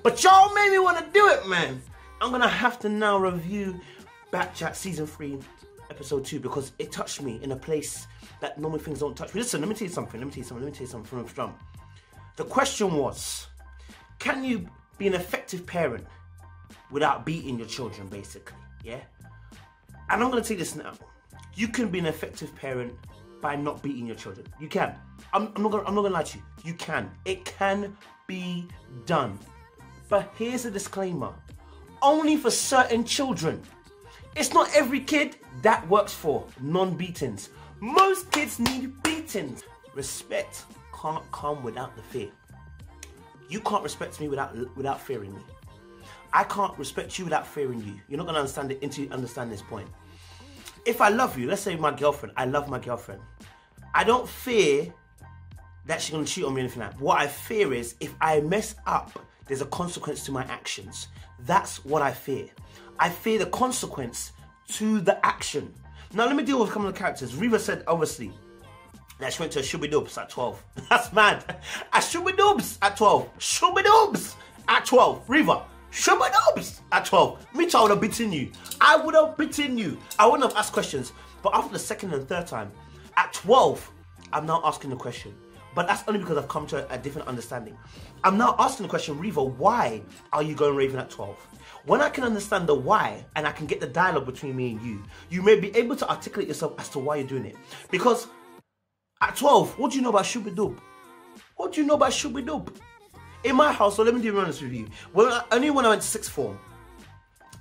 But y'all made me want to do it, man. I'm going to have to now review Backchat Season 3, Episode 2, because it touched me in a place that normal things don't touch me. Listen, let me tell you something from the jump. The question was, can you be an effective parent without beating your children, basically, yeah? And I'm going to tell you this now. You can be an effective parent by not beating your children. You can. I'm not gonna lie to you. You can. It can be done. But here's a disclaimer. Only for certain children. It's not every kid that works for non-beatings. Most kids need beatings. Respect can't come without the fear. You can't respect me without fearing me. I can't respect you without fearing you. You're not gonna understand it until you understand this point. If I love you, let's say my girlfriend, I love my girlfriend. I don't fear that she's gonna cheat on me or anything like that. What I fear is if I mess up, there's a consequence to my actions. That's what I fear. I fear the consequence to the action. Now let me deal with a couple of characters. Reva said, obviously, that she went to a shooby-doobs at 12. That's mad. A shooby-doobs at 12. Shooby-doobs at 12. Reva, shooby-doobs at 12. Me too, I would have beaten you. I would have beaten you. I wouldn't have asked questions. But after the second and third time, at 12, I'm now asking the question. But that's only because I've come to a different understanding. I'm now asking the question, Reva, why are you going raving at 12? When I can understand the why, and I can get the dialogue between me and you may be able to articulate yourself as to why you're doing it. Because at 12, what do you know about shooby-doob? What do you know about shooby-doob? In my house, so let me be honest with you. Only when I went to sixth form,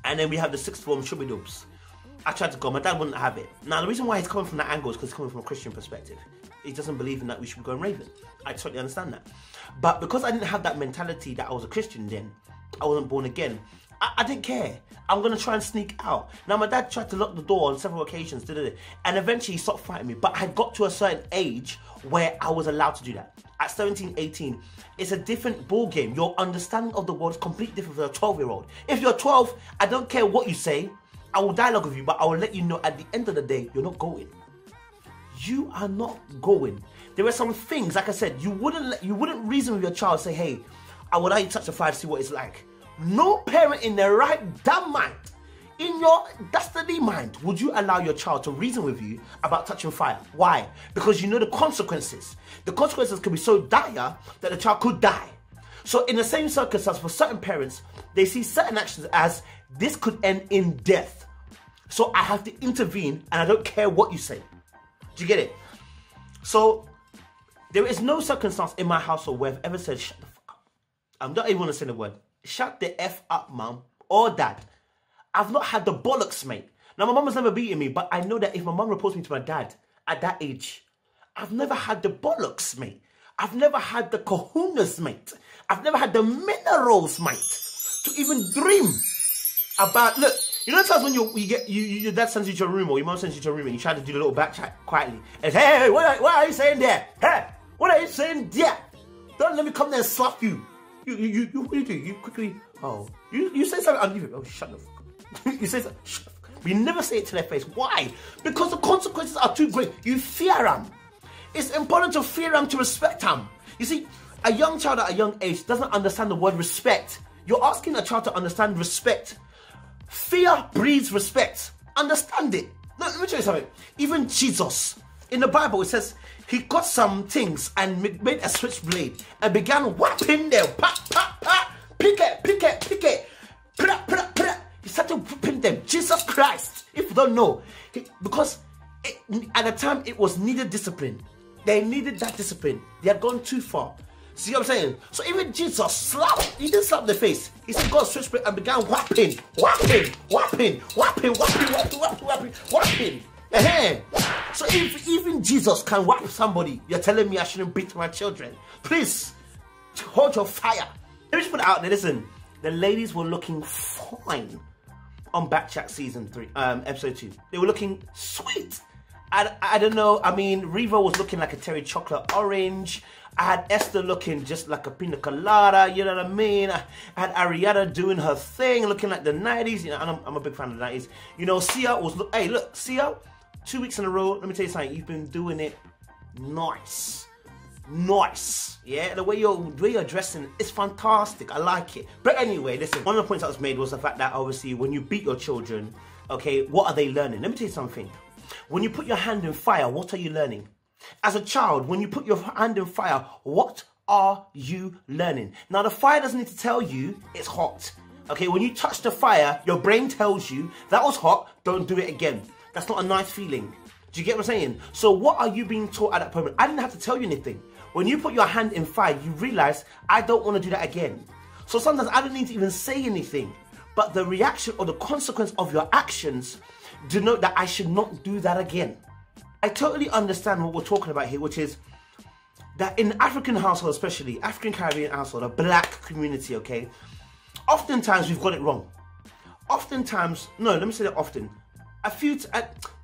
and then we have the sixth form shooby-doobs, I tried to go, my dad wouldn't have it. Now, the reason why he's coming from that angle is because he's coming from a Christian perspective. He doesn't believe in that we should be going raving. I totally understand that. But because I didn't have that mentality that I was a Christian then, I wasn't born again, I didn't care. I'm going to try and sneak out. Now, my dad tried to lock the door on several occasions, and eventually he stopped fighting me. But I got to a certain age where I was allowed to do that. At 17, 18, it's a different ball game. Your understanding of the world is completely different for a 12-year-old. If you're 12, I don't care what you say. I will dialogue with you, but I will let you know at the end of the day, you're not going. You are not going. There are some things, like I said, you wouldn't reason with your child, say, hey, I would like you to touch the fire to see what it's like. No parent in their right damn mind, in your dastardly mind, would you allow your child to reason with you about touching fire. Why? Because you know the consequences. The consequences could be so dire that the child could die. So in the same circumstance, for certain parents, they see certain actions as this could end in death. So I have to intervene and I don't care what you say. Do you get it? So there is no circumstance in my household where I've ever said, shut the fuck up. I'm not even going to say the word. Shut the F up, mum or dad. I've not had the bollocks, mate. Now, my mum has never beaten me, but I know that if my mum reports me to my dad at that age, I've never had the bollocks, mate. I've never had the kahunas, mate. I've never had the minerals, mate, to even dream about, look, you know times when your dad sends you to your room or your mum sends you to your room and you try to do the little back chat quietly and say, hey, what are you saying there? Hey, what are you saying there? Don't let me come there and slap you. What do you do? You quickly, you say something, I'll leave it. Oh, shut the fuck up. You say something, shut the fuck up. We never say it to their face. Why? Because the consequences are too great. You fear them. It's important to fear them, to respect them. You see, a young child at a young age doesn't understand the word respect. You're asking a child to understand respect. Fear breeds respect. Understand it. Now, let me tell you something. Even Jesus, in the Bible, it says, he got some things and made a switchblade and began whapping them. Pa, pa, pa. Pick it. He started whooping them. Jesus Christ. If you don't know. Because at the time, it was needed discipline. They needed that discipline. They had gone too far. See what I'm saying? So even Jesus slapped, he didn't slap the face. He said, God switchblade and began whapping. So if even Jesus can whap somebody, you're telling me I shouldn't beat my children. Please, hold your fire. Let me just put it out there. Listen, the ladies were looking fine on Backchat Season 3, Episode 2. They were looking sweet. I don't know, I mean, Reva was looking like a Terry Chocolate Orange. I had Esther looking just like a pina colada, you know what I mean? I had Ariana doing her thing, looking like the 90s. You know, I'm a big fan of the 90s. You know, Sia was, hey, look, Sia, 2 weeks in a row, let me tell you something, you've been doing it nice. nice. Yeah, the way you're dressing is fantastic. I like it. But anyway, listen, one of the points that was made was the fact that obviously when you beat your children, okay, what are they learning? Let me tell you something. When you put your hand in fire, what are you learning? As a child, when you put your hand in fire, what are you learning? Now, the fire doesn't need to tell you it's hot. Okay, when you touch the fire, your brain tells you that was hot, don't do it again. That's not a nice feeling. Do you get what I'm saying? So what are you being taught at that moment? I didn't have to tell you anything. When you put your hand in fire, you realize, I don't want to do that again. So sometimes I don't need to even say anything. But the reaction or the consequence of your actions denote that I should not do that again. I totally understand what we're talking about here, which is that in African households, especially African Caribbean household, a black community, okay, oftentimes we've got it wrong. Oftentimes, no, let me say that often.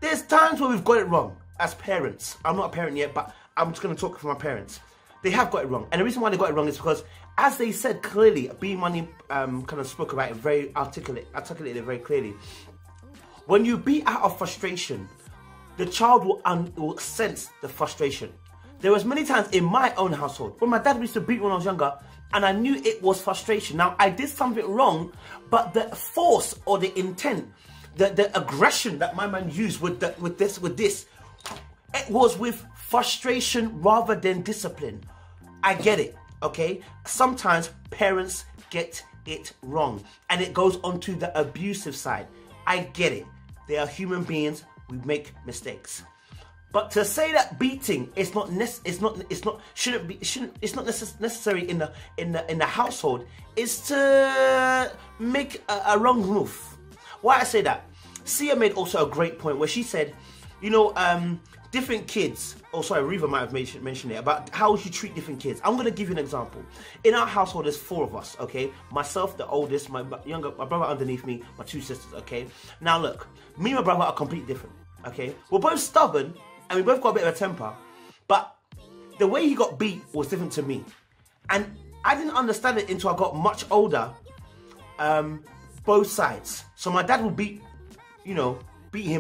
There's times where we've got it wrong as parents. I'm not a parent yet, but I'm just going to talk for my parents. They have got it wrong. And the reason why they got it wrong is because, as they said clearly, B Money kind of spoke about it very articulated it very clearly. When you beat out of frustration, the child will sense the frustration. There was many times in my own household when my dad used to beat me when I was younger, and I knew it was frustration. Now, I did something wrong, but the force or the intent, the aggression that my man used with this, it was with frustration rather than discipline. I get it, okay? Sometimes parents get it wrong, and it goes onto the abusive side. I get it. They are human beings. We make mistakes. But to say that beating is not necessary in the household is to make a wrong move. Why I say that? Sia made also a great point where she said, you know, different kids. Oh, sorry, Reva might have mentioned it about how you treat different kids. I'm gonna give you an example. In our household, there's 4 of us. Okay, myself, the oldest, my brother underneath me, my 2 sisters. Okay, now look, me and my brother are completely different. Okay, we're both stubborn. And we both got a bit of a temper, but the way he got beat was different to me. And I didn't understand it until I got much older, both sides. So my dad would beat him,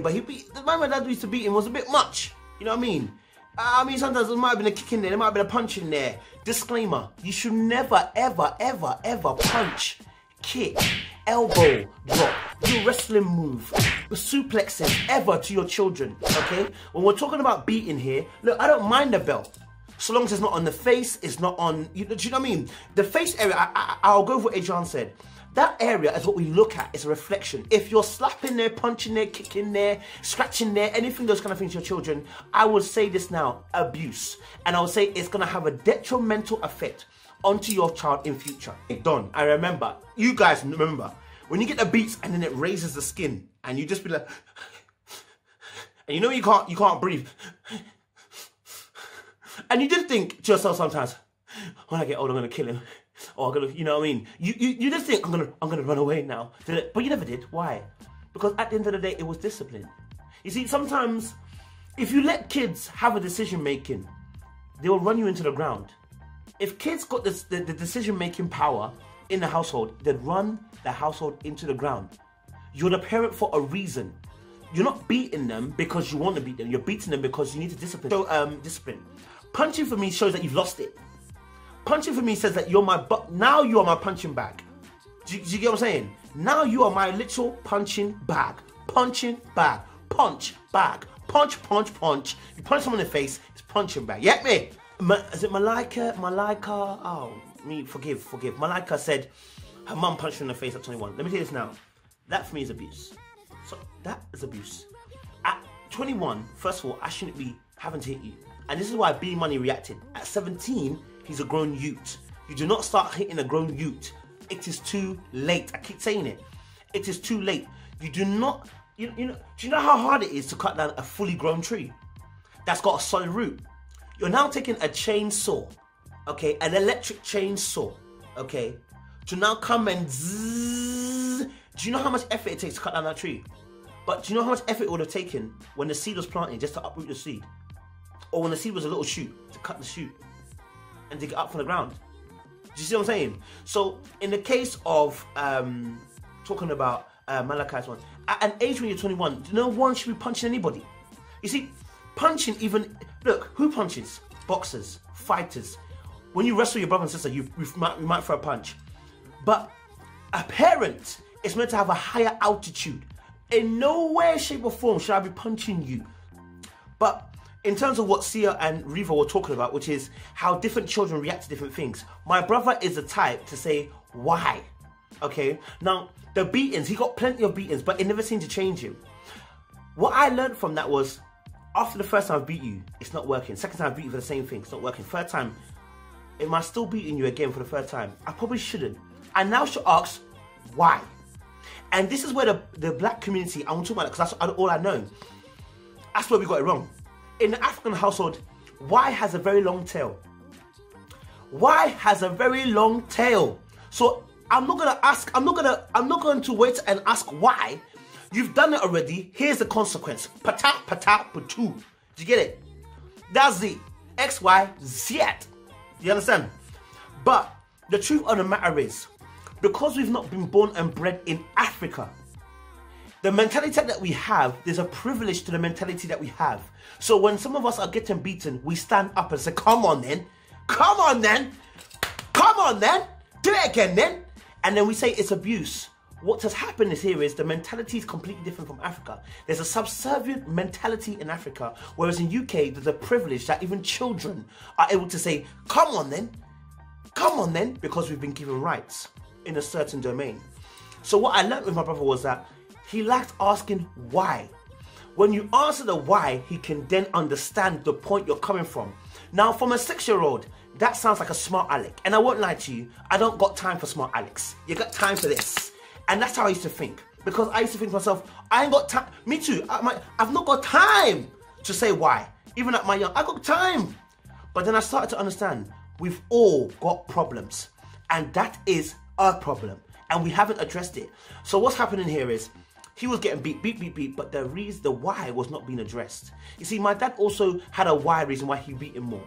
but the way my dad used to beat him was a bit much. You know what I mean? Sometimes there might have been a kick in there, there might have been a punch in there. Disclaimer, you should never, ever, ever, ever punch, kick, elbow drop, do wrestling move, suplexes ever to your children, okay? When we're talking about beating here, look, I don't mind the belt. So long as it's not on the face, it's not on, do you know what I mean? The face area, I'll go with what Adrian said. That area is what we look at, it's a reflection. If you're slapping there, punching there, kicking there, scratching there, anything those kind of things to your children, I would say this now, abuse. And I would say it's gonna have a detrimental effect onto your child in future. Don, I remember, you guys remember, when you get the beats and then it raises the skin and you just be like, and you know you can't breathe. And you just think to yourself sometimes, when I get old, I'm gonna kill him. Or I'm gonna, you know what I mean? You just think, I'm gonna run away now. But you never did. Why? Because at the end of the day, it was discipline. You see, sometimes, if you let kids have a decision making, they will run you into the ground. If kids got the decision-making power in the household, they'd run the household into the ground. You're the parent for a reason. You're not beating them because you want to beat them. You're beating them because you need to discipline. So, discipline. Punching for me shows that you've lost it. Punching for me says that now you are my punching bag. Do you get what I'm saying? Now you are my literal punching bag. Punching bag. Punch bag. Punch, punch, punch. You punch someone in the face, it's punching bag. You get me? Is it Malika? Oh, forgive. Malika said her mum punched her in the face at 21. Let me tell you this now. That for me is abuse. So that is abuse. At 21, first of all, I shouldn't be having to hit you. And this is why B Money reacted. At 17, he's a grown youth. You do not start hitting a grown youth. It is too late. I keep saying it. It is too late. You do not, do you know how hard it is to cut down a fully grown tree that's got a solid root? You're now taking a chainsaw, okay, an electric chainsaw, okay, to now come and zzz. Do you know how much effort it takes to cut down that tree? But do you know how much effort it would have taken when the seed was planted just to uproot the seed? Or when the seed was a little shoot, to cut the shoot and dig it up from the ground? Do you see what I'm saying? So, in the case of talking about Malachi's one, at an age when you're 21, no one should be punching anybody. You see, punching even, look, who punches? Boxers, fighters. When you wrestle your brother and sister, you might throw a punch. But a parent is meant to have a higher altitude. In no way, shape or form should I be punching you. But in terms of what Sia and Riva were talking about, which is how different children react to different things, my brother is the type to say, why? Okay? Now, the beatings, he got plenty of beatings, but it never seemed to change him. What I learned from that was, after the first time I beat you, it's not working. Second time I beat you for the same thing, it's not working. Third time, am I still beating you again for the third time? I probably shouldn't. I now should ask, why? And this is where the black community, I want to talk about it because that's all I know. That's where we got it wrong. In the African household, why has a very long tail? Why has a very long tail? So I'm not going to wait and ask why. You've done it already. Here's the consequence. Pata, pata, patu. Do you get it? That's the X, Y, Z. You understand? But the truth of the matter is, because we've not been born and bred in Africa, the mentality that we have, there's a privilege to the mentality that we have. So when some of us are getting beaten, we stand up and say, come on then. Come on then. Come on then. Do it again then. And then we say it's abuse. What has happened here is the mentality is completely different from Africa. There's a subservient mentality in Africa, whereas in UK, there's a privilege that even children are able to say, come on then, because we've been given rights in a certain domain. So what I learned with my brother was that he lacked asking why. When you answer the why, he can then understand the point you're coming from. Now, from a 6-year-old, that sounds like a smart aleck. And I won't lie to you, I don't got time for smart alecks. You got time for this. And that's how I used to think. Because I used to think to myself, I ain't got time. Me too. I've not got time to say why. Even at my young, I got time. But then I started to understand, we've all got problems. And that is our problem. And we haven't addressed it. So what's happening here is, he was getting beat, but the why was not being addressed. You see, my dad also had a why reason why he beat him more.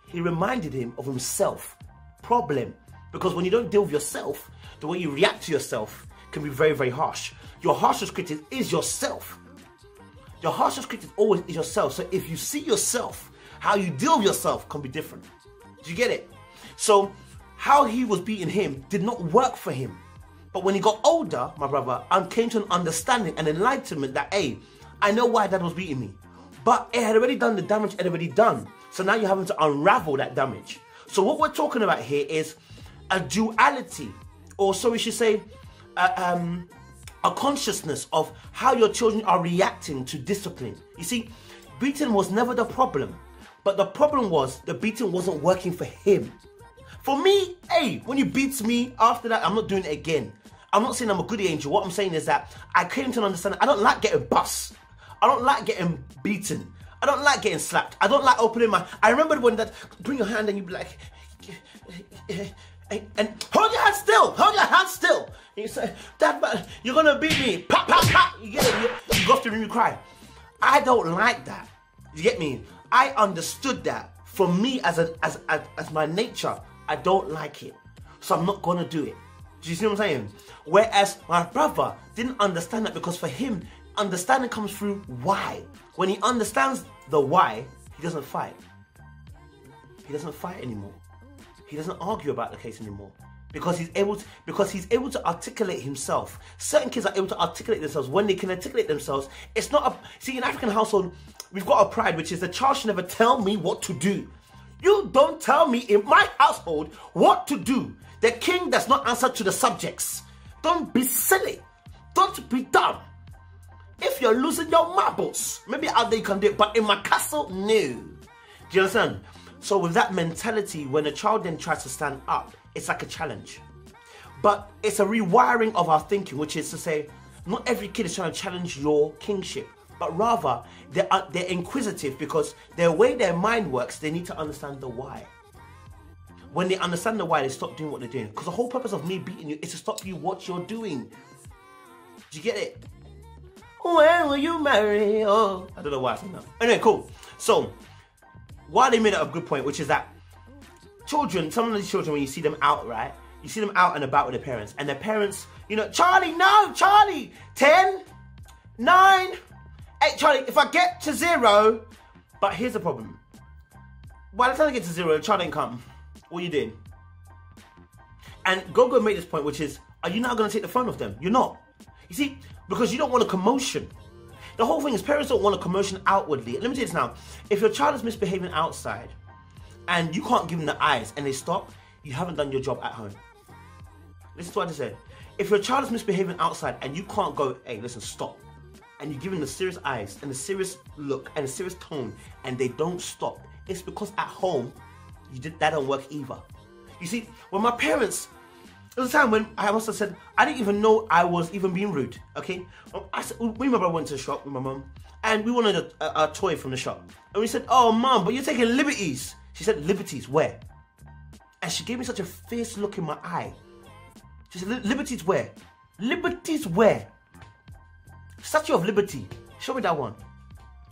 He reminded him of himself. Problem. Because when you don't deal with yourself, the way you react to yourself can be very, very harsh. Your harshest critic is yourself. Your harshest critic always is yourself. So if you see yourself, how you deal with yourself can be different. Do you get it? So how he was beating him did not work for him. But when he got older, my brother, I came to an understanding and enlightenment that, hey, I know why dad was beating me. But it had already done the damage it had already done. So now you're having to unravel that damage. So what we're talking about here is a duality, or so we should say, a consciousness of how your children are reacting to discipline. You see, beating was never the problem. But the problem was the beating wasn't working for him. For me, hey, when you beat me after that, I'm not doing it again. I'm not saying I'm a goody angel. What I'm saying is that I came to an understanding. I don't like getting bust. I don't like getting beaten. I don't like getting slapped. I don't like opening my... I remember when that... Bring your hand and you'd be like... And hold your hand still. Hold your hand still. And you say, Dad, you're going to beat me. Pop, pop, pop. You get it. You go off to the room, you cry. I don't like that. You get me? I understood that. For me, as my nature, I don't like it. So I'm not going to do it. Do you see what I'm saying? Whereas my brother didn't understand that, because for him, understanding comes through why. When he understands the why, he doesn't fight. He doesn't fight anymore. He doesn't argue about the case anymore. Because he's able to articulate himself. Certain kids are able to articulate themselves. When they can articulate themselves, it's not a... See, in African household, we've got a pride, which is the child should never tell me what to do. You don't tell me in my household what to do. The king does not answer to the subjects. Don't be silly. Don't be dumb. If you're losing your marbles, maybe out there you can do it, but in my castle, no. Do you understand? So with that mentality, when a child then tries to stand up, it's like a challenge. But it's a rewiring of our thinking, which is to say, not every kid is trying to challenge your kingship, but rather they're inquisitive, because the way their mind works, they need to understand the why. When they understand the why, they stop doing what they're doing. Because the whole purpose of me beating you is to stop you what you're doing. Do you get it? When will you marry? Oh, I don't know why I said that. Anyway, cool. So, why they made it a good point, which is that children, some of these children, when you see them out, right? You see them out and about with their parents. And their parents, you know, Charlie, no, Charlie. 10, 9, 8, Charlie, if I get to 0. But here's the problem. by the time I get to 0, the child ain't come. What are you doing? And Gogo made this point, which is, are you now going to take the phone off them? You're not. You see, because you don't want a commotion. The whole thing is parents don't want a commotion outwardly. Let me tell you this now. If your child is misbehaving outside and you can't give them the eyes and they stop, you haven't done your job at home. Listen to what I just said. If your child is misbehaving outside and you can't go, hey, listen, stop. And you give them the serious eyes and the serious look and the serious tone and they don't stop, it's because at home, that don't work either. You see, when my parents, there was a time when I must have said, I didn't even know I was even being rude, okay? Me and my brother went to the shop with my mum and we wanted a toy from the shop. And we said, oh, mum, but you're taking liberties. She said, liberties, where? And she gave me such a fierce look in my eye. She said, liberties where? Liberties where? Statue of Liberty. Show me that one.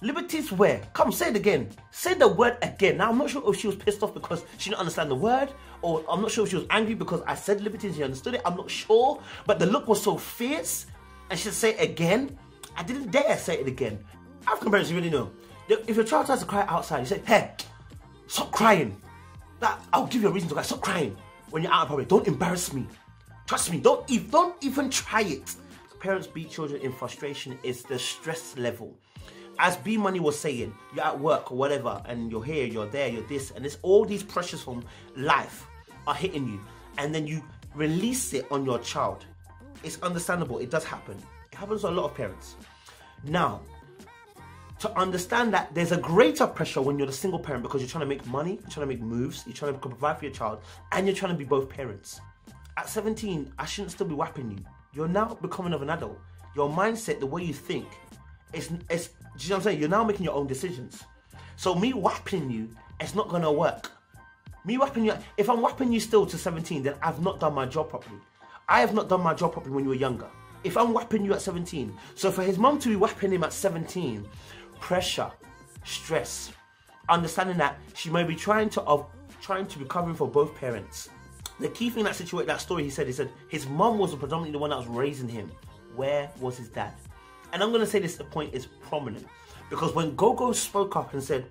Liberties where? Come, say it again. Say the word again. Now, I'm not sure if she was pissed off because she didn't understand the word, or I'm not sure if she was angry because I said liberties and she understood it. I'm not sure. But the look was so fierce, and she said, say it again. I didn't dare say it again. African parents, you really know. If your child tries to cry outside, you say, hey, stop crying. I'll give you a reason to cry. Stop crying when you're out in public. Don't embarrass me. Trust me, don't even try it. Parents beat children in frustration is the stress level. As B Money was saying, you're at work or whatever, and you're here, you're there, you're this, and it's all these pressures from life are hitting you, and then you release it on your child. It's understandable, it does happen. It happens to a lot of parents. Now, to understand that there's a greater pressure when you're the single parent because you're trying to make money, you're trying to make moves, you're trying to provide for your child, and you're trying to be both parents. At 17, I shouldn't still be whapping you. You're now becoming of an adult. Your mindset, the way you think, do you know what I'm saying? You're now making your own decisions. So me whapping you, it's not gonna work. Me whapping you, if I'm whapping you still to 17, then I've not done my job properly. I have not done my job properly when you were younger. If I'm whapping you at 17, so for his mum to be whapping him at 17, pressure, stress, understanding that she may be trying to be covering for both parents. The key thing in that story, he said his mum was predominantly the one that was raising him. Where was his dad? And I'm going to say this point is prominent. Because when Gogo spoke up and said,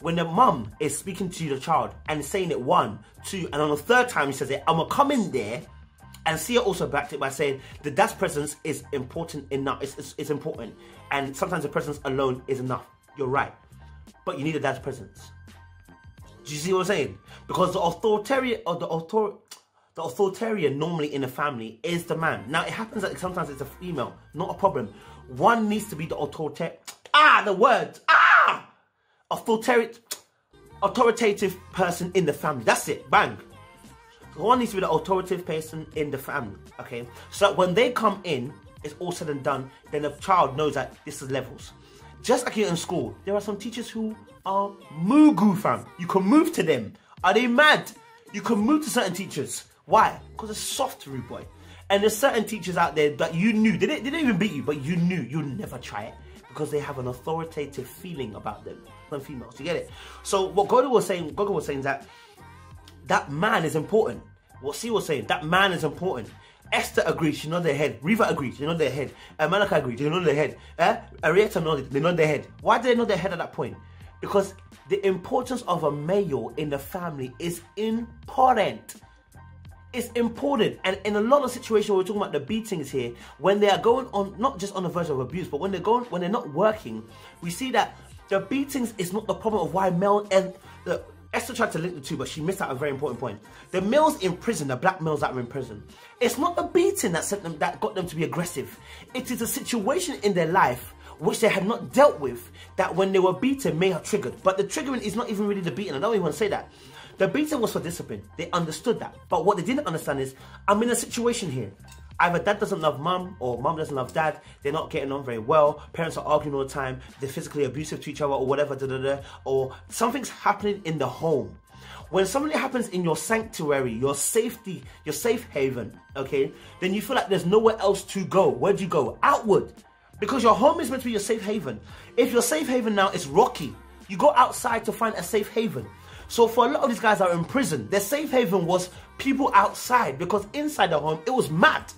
when the mum is speaking to the child and saying it 1, 2, and on the 3rd time he says it, I'm going to come in there, and Sia also backed it by saying the dad's presence is important enough. It's important. And sometimes the presence alone is enough. You're right. But you need a dad's presence. Do you see what I'm saying? Because the authoritarian normally in a family is the man. Now, it happens that sometimes it's a female. Not a problem. One needs to be the authoritative person in the family. That's it. Bang. One needs to be the authoritative person in the family. Okay? So that when they come in, it's all said and done, then the child knows that this is levels. Just like you're in school, there are some teachers who are mugu, fam. You can move to them. Are they mad? You can move to certain teachers. Why? Because it's soft, rude boy. And there's certain teachers out there that you knew, they didn't even beat you, but you knew you'd never try it because they have an authoritative feeling about them. Some females, you get it? So what Gogo was saying is that man is important. What C was saying, that man is important. Esther agreed, she nodded her head. Riva agreed, she nodded her head. Malaka agreed, she nodded her head. Arietta nodded, they nodded their head. Why did they nod their head at that point? Because the importance of a male in the family is important. It's important. And in a lot of situations, we're talking about the beatings here, when they are going on, not just on the verge of abuse, but when they're not working, we see that the beatings is not the problem of why male and Esther tried to link the two, but she missed out a very important point. The males in prison, the black males that are in prison, it's not the beating that got them to be aggressive. It is a situation in their life which they had not dealt with that when they were beaten may have triggered. But the triggering is not even really the beating. I don't even want to say that. The beating was for discipline. They understood that. But what they didn't understand is, I'm in a situation here. Either dad doesn't love mum or mum doesn't love dad. They're not getting on very well. Parents are arguing all the time. They're physically abusive to each other or whatever, or something's happening in the home. When something happens in your sanctuary, your safety, your safe haven, okay, then you feel like there's nowhere else to go. Where do you go? Outward. Because your home is meant to be your safe haven. If your safe haven now is rocky, you go outside to find a safe haven. So for a lot of these guys that are in prison, their safe haven was people outside, because inside the home, it was mad.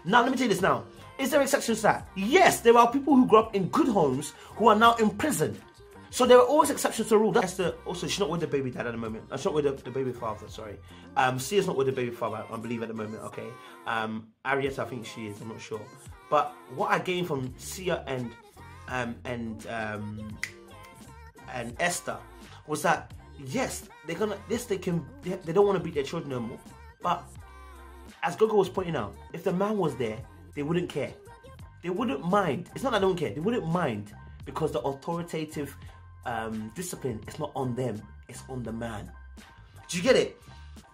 Now, let me tell you this now. Is there exceptions to that? Yes, there are people who grew up in good homes who are now in prison. So there are always exceptions to the rule. That's also, she's not with the baby dad at the moment. She's not with the baby father, sorry. Sia's not with the baby father, I believe, at the moment, okay. Arietta, I think she is, I'm not sure. But what I gained from Sia and Esther was that, yes, they don't want to beat their children no more. But as Gogo was pointing out, if the man was there, they wouldn't care. They wouldn't mind. It's not that they don't care. They wouldn't mind because the authoritative discipline is not on them. It's on the man. Do you get it?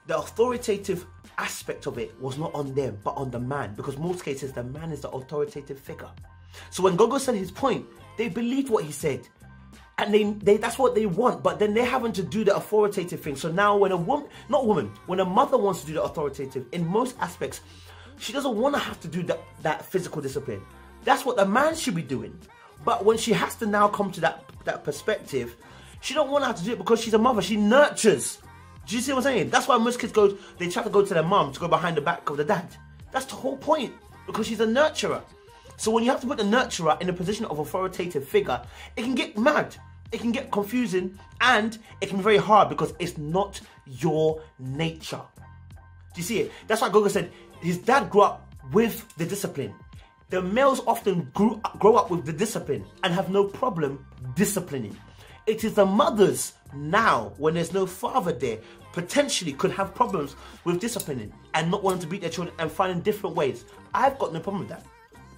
The authoritative aspect of it was not on them, but on the man. Because in most cases, the man is the authoritative figure. So when Gogo said his point, they believed what he said. And that's what they want, but then they're having to do the authoritative thing. So now when when a mother wants to do the authoritative, in most aspects, she doesn't want to have to do that physical discipline. That's what the man should be doing. But when she has to now come to that perspective, she don't want to have to do it because she's a mother. She nurtures. Do you see what I'm saying? That's why most kids they try to go to their mum to go behind the back of the dad. That's the whole point, because she's a nurturer. So when you have to put the nurturer in a position of authoritative figure, it can get mad. It can get confusing, and it can be very hard because it's not your nature. Do you see it? That's why Gogo said his dad grew up with the discipline. The males often grow up with the discipline and have no problem disciplining. It is the mothers now, when there's no father there, potentially could have problems with disciplining and not wanting to beat their children and finding different ways. I've got no problem with that.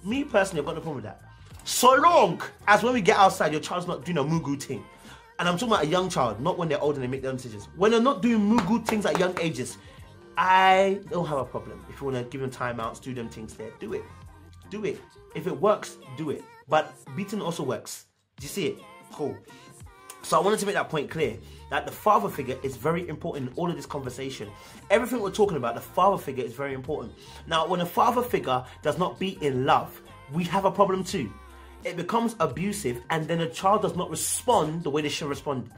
Me personally, I've got no problem with that. So long as when we get outside, your child's not doing a mugu thing. And I'm talking about a young child, not when they're older and they make their own decisions. When they're not doing mugu things at young ages, I don't have a problem. If you want to give them timeouts, do them things there, do it. Do it. If it works, do it. But beating also works. Do you see it? Cool. So I wanted to make that point clear, that the father figure is very important in all of this conversation. Everything we're talking about, the father figure is very important. Now, when a father figure does not be in love, we have a problem too. It becomes abusive, and then a child does not respond the way they should respond.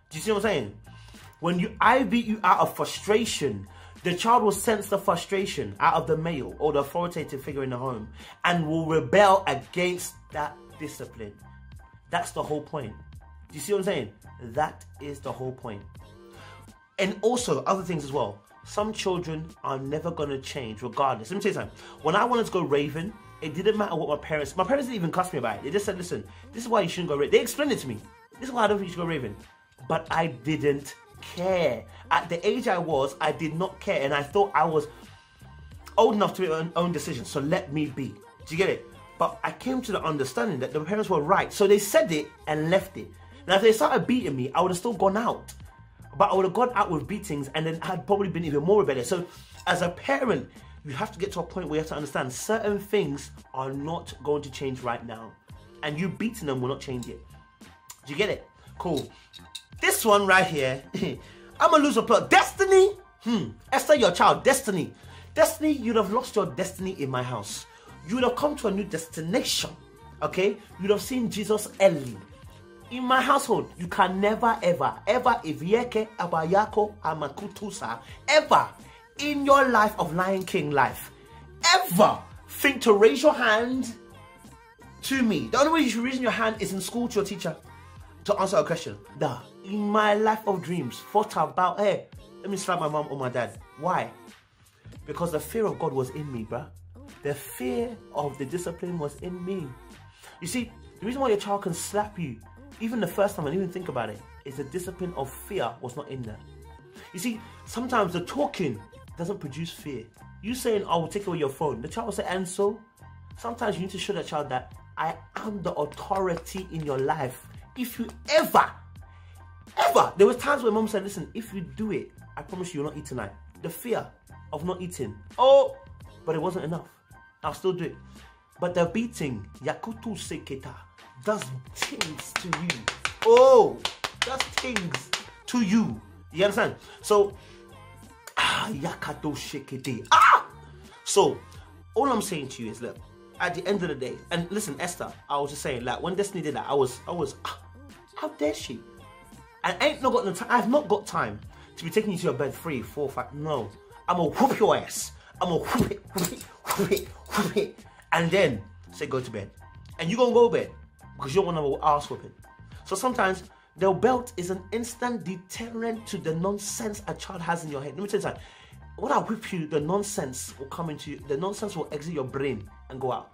Do you see what I'm saying? When I beat you out of frustration, the child will sense the frustration out of the male or the authoritative figure in the home and will rebel against that discipline. That's the whole point. Do you see what I'm saying? That is the whole point. And also, other things as well. Some children are never going to change regardless. Let me tell you something. When I wanted to go raving, it didn't matter what my parents didn't even cuss me about it. They just said, listen, this is why you shouldn't go raving. They explained it to me. This is why I don't think you should go raving. But I didn't care. At the age I was, I did not care. And I thought I was old enough to make my own decisions. So let me be. Do you get it? But I came to the understanding that the parents were right. So they said it and left it. Now, if they started beating me, I would have still gone out. But I would have gone out with beatings and then had probably been even more rebellious. So as a parent, you have to get to a point where you have to understand certain things are not going to change right now. And you beating them will not change it. Do you get it? Cool. This one right here, I'm going to lose a plot. Destiny? Esther, your child. Destiny. Destiny, you'd have lost your destiny in my house. You would have come to a new destination. Okay? You'd have seen Jesus early. In my household, you can never, ever, Ivieke, Abayako, Amakutusa, ever in your life of Lion King life, ever think to raise your hand to me. The only way you should raise your hand is in school to your teacher to answer a question. In my life of dreams, thought about, hey, let me slap my mom or my dad. Why? Because the fear of God was in me, bruh. The fear of the discipline was in me. You see, the reason why your child can slap you, even the first time, and even think about it, is the discipline of fear was not in there. You see, sometimes the talking doesn't produce fear. You saying, I will take away your phone. The child will say, and so? Sometimes you need to show the child that I am the authority in your life. If you ever, there was times where mom said, listen, if you do it, I promise you will not eat tonight. The fear of not eating. Oh, but it wasn't enough. I'll still do it. But the beating, Yakutu Seketa, does things to you. Oh, does things to you. You understand? So, Yakato Shekete. So, all I'm saying to you is, look, at the end of the day, and listen, Esther, I was just saying, like, when Destiny did that, I was, how dare she? And I have not got time to be taking you to your bed 3, 4, 5. No, I'm gonna whoop your ass. I'm gonna whoop it, and then say go to bed. And you gonna go to bed because you don't want no ass whooping. So sometimes the belt is an instant deterrent to the nonsense a child has in your head. Let me tell you something. When I whip you, the nonsense will come into you. The nonsense will exit your brain and go out.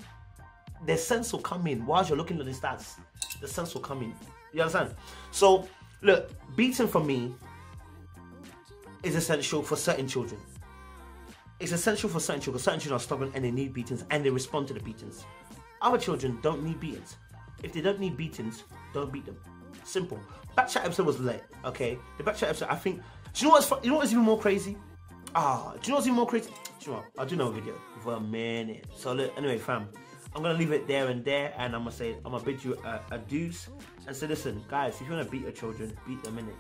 The sense will come in whilst you're looking at the stats. The sense will come in. You understand? So, look, beating for me is essential for certain children. It's essential for certain children. Certain children are stubborn and they need beatings and they respond to the beatings. Other children don't need beatings. If they don't need beatings, don't beat them. Simple. Backchat episode was lit, okay? The Backchat episode, I think... Do you know what's even more crazy? Do you know what's even more crazy? Do you know what? I'll do another video for a minute. So, look, anyway, fam. I'm going to leave it there and I'm going to bid you a deuce and say, listen, guys, if you want to beat your children, beat them, innit?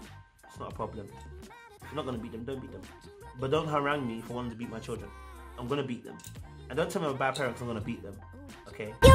It's not a problem. If you're not going to beat them, don't beat them. But don't harangue me for wanting to beat my children. I'm going to beat them. And don't tell me I'm a bad parent because I'm going to beat them. Okay? So